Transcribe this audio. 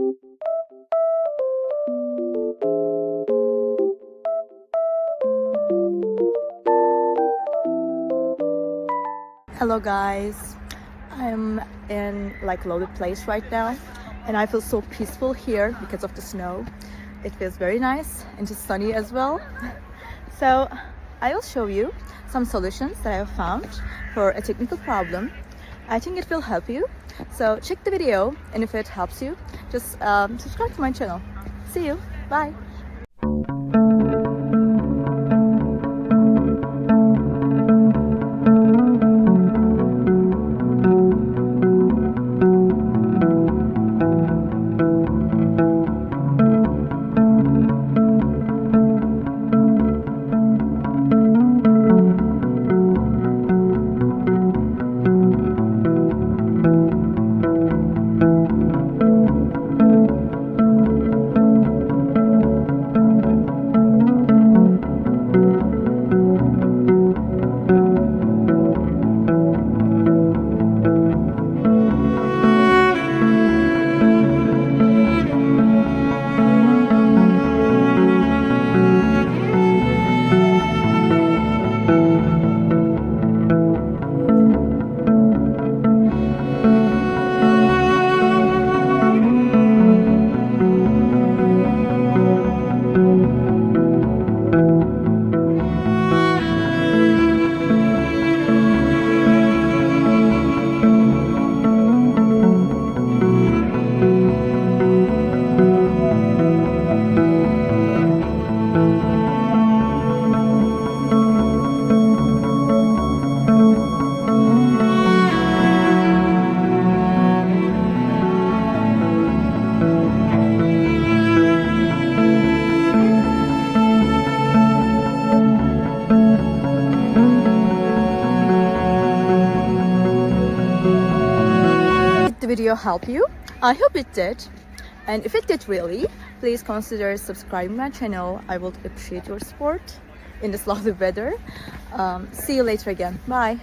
Hello guys, I'm in like loaded place right now and I feel so peaceful here because of the snow. It feels very nice and just sunny as well. So I will show you some solutions that I have found for a technical problem. I think it will help you. So check the video, and if it helps you, just subscribe to my channel. See you. Bye. Video help you? I hope it did, and if it did really, please consider subscribing my channel. I would appreciate your support in this lovely weather. See you later again. Bye.